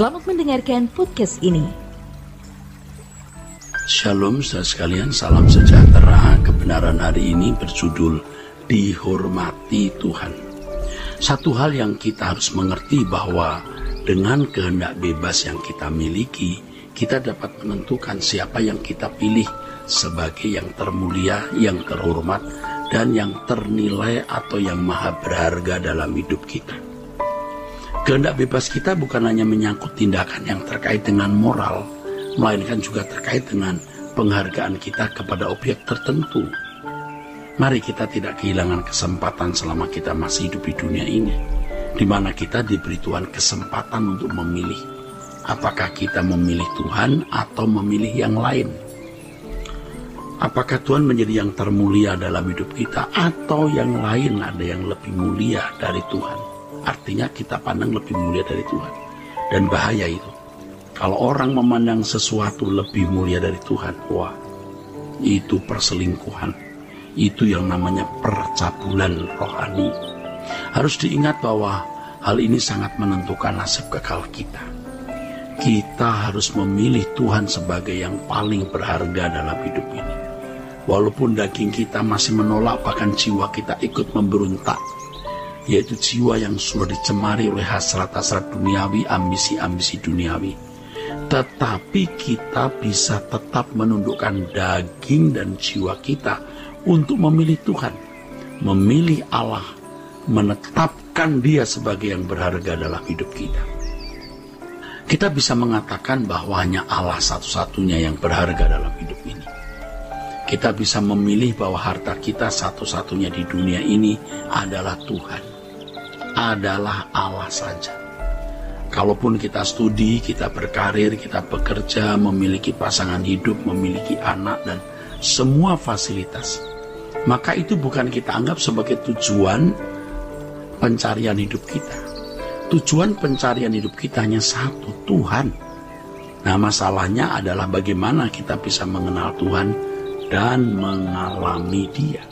Selamat mendengarkan podcast ini. Shalom saudara sekalian, salam sejahtera. Kebenaran hari ini berjudul Dihormati Tuhan. Satu hal yang kita harus mengerti bahwa dengan kehendak bebas yang kita miliki, kita dapat menentukan siapa yang kita pilih sebagai yang termulia, yang terhormat, dan yang ternilai atau yang maha berharga dalam hidup kita. Kehendak bebas kita bukan hanya menyangkut tindakan yang terkait dengan moral, melainkan juga terkait dengan penghargaan kita kepada objek tertentu. Mari kita tidak kehilangan kesempatan selama kita masih hidup di dunia ini, di mana kita diberi Tuhan kesempatan untuk memilih. Apakah kita memilih Tuhan atau memilih yang lain? Apakah Tuhan menjadi yang termulia dalam hidup kita atau yang lain ada yang lebih mulia dari Tuhan? Artinya kita pandang lebih mulia dari Tuhan. Dan bahaya itu. Kalau orang memandang sesuatu lebih mulia dari Tuhan, wah, itu perselingkuhan. Itu yang namanya percabulan rohani. Harus diingat bahwa hal ini sangat menentukan nasib kekal kita. Kita harus memilih Tuhan sebagai yang paling berharga dalam hidup ini. Walaupun daging kita masih menolak, bahkan jiwa kita ikut memberontak, yaitu jiwa yang sudah dicemari oleh hasrat-hasrat duniawi, ambisi-ambisi duniawi. Tetapi kita bisa tetap menundukkan daging dan jiwa kita untuk memilih Tuhan, memilih Allah, menetapkan Dia sebagai yang berharga dalam hidup kita. Kita bisa mengatakan bahwa hanya Allah satu-satunya yang berharga dalam hidup ini. Kita bisa memilih bahwa harta kita satu-satunya di dunia ini adalah Tuhan, adalah Allah saja. Kalaupun kita studi, kita berkarir, kita bekerja, memiliki pasangan hidup, memiliki anak, dan semua fasilitas, maka itu bukan kita anggap sebagai tujuan pencarian hidup kita. Tujuan pencarian hidup kita hanya satu, Tuhan. Nah, masalahnya adalah bagaimana kita bisa mengenal Tuhan dan mengalami Dia.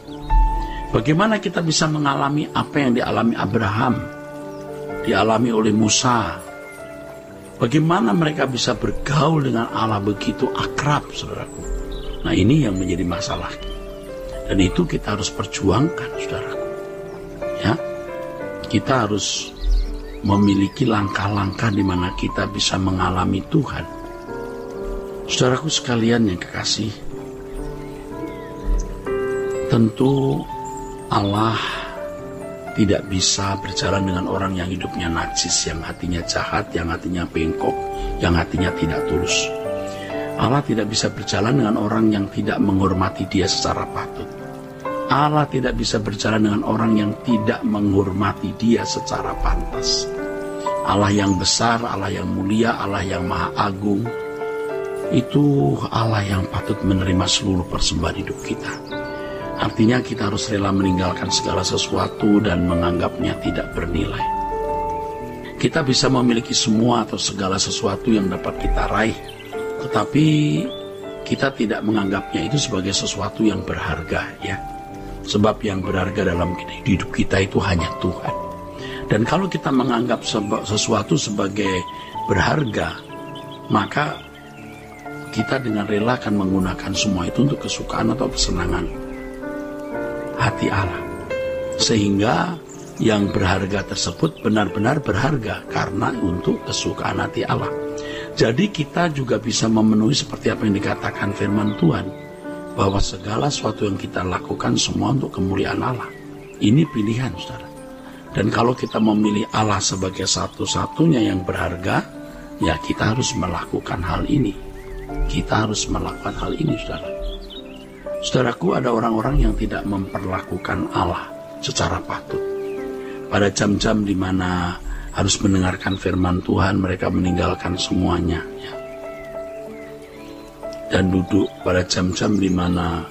Bagaimana kita bisa mengalami apa yang dialami Abraham, dialami oleh Musa? Bagaimana mereka bisa bergaul dengan Allah begitu akrab, saudaraku? Nah, ini yang menjadi masalah. Dan itu kita harus perjuangkan, saudaraku. Ya, kita harus memiliki langkah-langkah di mana kita bisa mengalami Tuhan. Saudaraku sekalian yang kekasih, tentu Allah tidak bisa berjalan dengan orang yang hidupnya najis, yang hatinya jahat, yang hatinya bengkok, yang hatinya tidak tulus. Allah tidak bisa berjalan dengan orang yang tidak menghormati Dia secara patut. Allah tidak bisa berjalan dengan orang yang tidak menghormati Dia secara pantas. Allah yang besar, Allah yang mulia, Allah yang maha agung, itu Allah yang patut menerima seluruh persembahan hidup kita. Artinya kita harus rela meninggalkan segala sesuatu dan menganggapnya tidak bernilai. Kita bisa memiliki semua atau segala sesuatu yang dapat kita raih, tetapi kita tidak menganggapnya itu sebagai sesuatu yang berharga, ya. Sebab yang berharga dalam hidup kita itu hanya Tuhan. Dan kalau kita menganggap sesuatu sebagai berharga, maka kita dengan rela akan menggunakan semua itu untuk kesukaan atau kesenangan hati Allah, sehingga yang berharga tersebut benar-benar berharga karena untuk kesukaan hati Allah. Jadi kita juga bisa memenuhi seperti apa yang dikatakan firman Tuhan, bahwa segala sesuatu yang kita lakukan semua untuk kemuliaan Allah. Ini pilihan, saudara. Dan kalau kita memilih Allah sebagai satu-satunya yang berharga, ya kita harus melakukan hal ini. Kita harus melakukan hal ini, saudara. Saudaraku, ada orang-orang yang tidak memperlakukan Allah secara patut. Pada jam-jam di mana harus mendengarkan firman Tuhan, mereka meninggalkan semuanya, ya. Dan duduk pada jam-jam di mana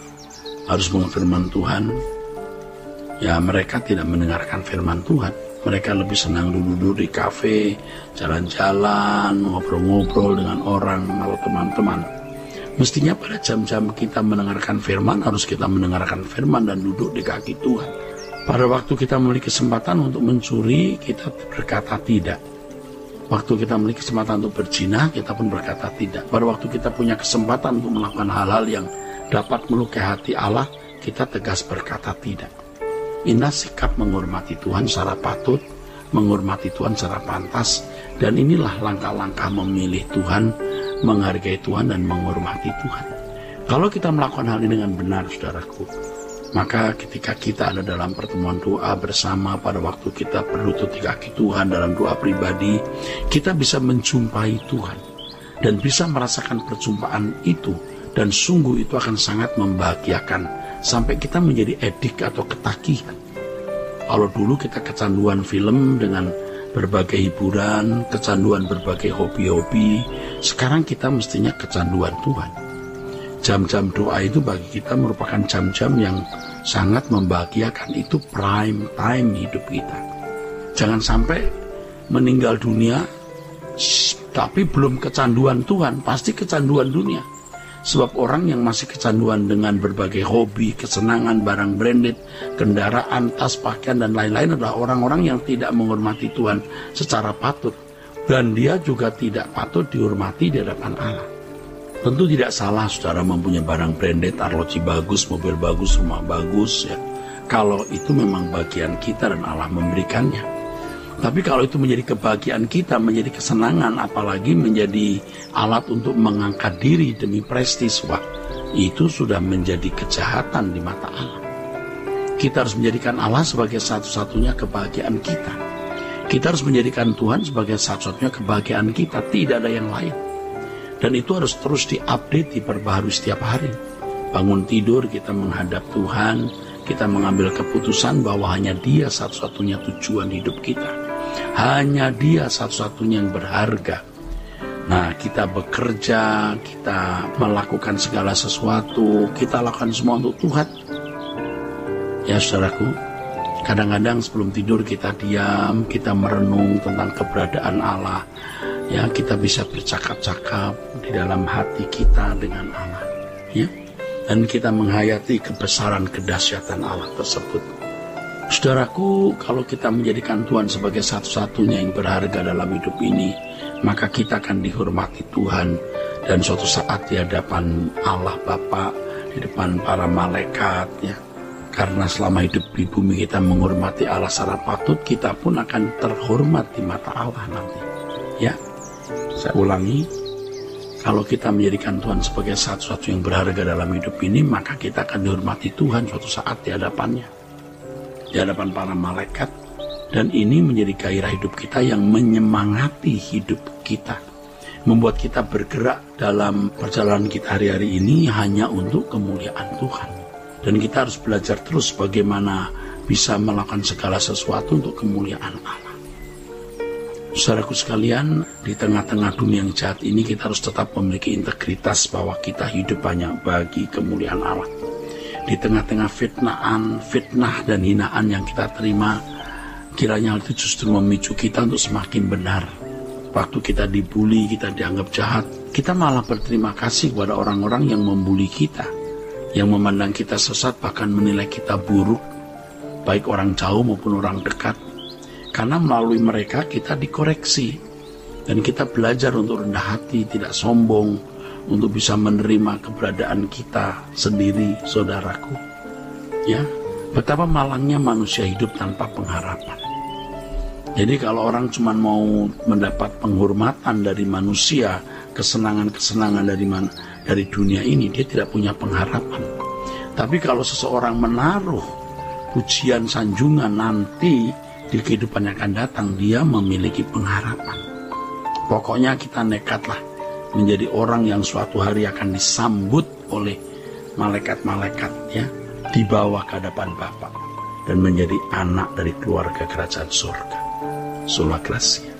harus mengenal Tuhan, ya mereka tidak mendengarkan firman Tuhan. Mereka lebih senang duduk di kafe, jalan-jalan, ngobrol-ngobrol dengan orang atau teman-teman. Mestinya pada jam-jam kita mendengarkan firman, harus kita mendengarkan firman dan duduk di kaki Tuhan. Pada waktu kita memiliki kesempatan untuk mencuri, kita berkata tidak. Waktu kita memiliki kesempatan untuk berzina, kita pun berkata tidak. Pada waktu kita punya kesempatan untuk melakukan hal-hal yang dapat melukai hati Allah, kita tegas berkata tidak. Inilah sikap menghormati Tuhan secara patut, menghormati Tuhan secara pantas, dan inilah langkah-langkah memilih Tuhan, menghargai Tuhan, dan menghormati Tuhan. Kalau kita melakukan hal ini dengan benar, saudaraku, maka ketika kita ada dalam pertemuan doa bersama, pada waktu kita berlutut di kaki Tuhan dalam doa pribadi, kita bisa menjumpai Tuhan dan bisa merasakan perjumpaan itu, dan sungguh itu akan sangat membahagiakan sampai kita menjadi edik atau ketagihan. Kalau dulu kita kecanduan film dengan berbagai hiburan, kecanduan berbagai hobi-hobi, sekarang kita mestinya kecanduan Tuhan. Jam-jam doa itu bagi kita merupakan jam-jam yang sangat membahagiakan. Itu prime time hidup kita. Jangan sampai meninggal dunia tapi belum kecanduan Tuhan, pasti kecanduan dunia. Sebab orang yang masih kecanduan dengan berbagai hobi, kesenangan, barang branded, kendaraan, tas, pakaian, dan lain-lain adalah orang-orang yang tidak menghormati Tuhan secara patut. Dan dia juga tidak patut dihormati di hadapan Allah. Tentu tidak salah saudara mempunyai barang branded, arloji bagus, mobil bagus, rumah bagus, ya. Kalau itu memang bagian kita dan Allah memberikannya. Tapi kalau itu menjadi kebahagiaan kita, menjadi kesenangan, apalagi menjadi alat untuk mengangkat diri demi prestis, wah, itu sudah menjadi kejahatan di mata Allah. Kita harus menjadikan Allah sebagai satu-satunya kebahagiaan kita. Kita harus menjadikan Tuhan sebagai satu-satunya kebahagiaan kita, tidak ada yang lain. Dan itu harus terus diupdate, diperbaharui setiap hari. Bangun tidur, kita menghadap Tuhan, kita mengambil keputusan bahwa hanya Dia satu-satunya tujuan hidup kita. Hanya Dia satu-satunya yang berharga. Nah, kita bekerja, kita melakukan segala sesuatu, kita lakukan semua untuk Tuhan. Ya saudaraku, kadang-kadang sebelum tidur kita diam, kita merenung tentang keberadaan Allah. Ya, kita bisa bercakap-cakap di dalam hati kita dengan Allah, ya, dan kita menghayati kebesaran kedahsyatan Allah tersebut. Saudaraku, kalau kita menjadikan Tuhan sebagai satu-satunya yang berharga dalam hidup ini, maka kita akan dihormati Tuhan, dan suatu saat di hadapan Allah Bapa, di depan para malaikat, ya. Karena selama hidup di bumi kita menghormati Allah secara patut, kita pun akan terhormat di mata Allah nanti, ya. Saya ulangi, kalau kita menjadikan Tuhan sebagai satu-satu yang berharga dalam hidup ini, maka kita akan dihormati Tuhan suatu saat di hadapannya, di hadapan para malaikat. Dan ini menjadi gairah hidup kita yang menyemangati hidup kita, membuat kita bergerak dalam perjalanan kita hari-hari ini hanya untuk kemuliaan Tuhan. Dan kita harus belajar terus bagaimana bisa melakukan segala sesuatu untuk kemuliaan Allah. Saudaraku sekalian, di tengah-tengah dunia yang jahat ini kita harus tetap memiliki integritas bahwa kita hidup hanya bagi kemuliaan Allah. Di tengah-tengah fitnah dan hinaan yang kita terima, kiranya hal itu justru memicu kita untuk semakin benar. Waktu kita dibully, kita dianggap jahat, kita malah berterima kasih kepada orang-orang yang membuli kita, yang memandang kita sesat, bahkan menilai kita buruk, baik orang jauh maupun orang dekat. Karena melalui mereka kita dikoreksi, dan kita belajar untuk rendah hati, tidak sombong, untuk bisa menerima keberadaan kita sendiri, saudaraku. Ya, betapa malangnya manusia hidup tanpa pengharapan. Jadi kalau orang cuma mau mendapat penghormatan dari manusia, kesenangan-kesenangan dari dunia ini, dia tidak punya pengharapan. Tapi kalau seseorang menaruh pujian sanjungan nanti di kehidupan yang akan datang, dia memiliki pengharapan. Pokoknya kita nekatlah menjadi orang yang suatu hari akan disambut oleh malaikat-malaikat, ya, dibawa ke hadapan Bapa dan menjadi anak dari keluarga kerajaan surga. Sola Gracia.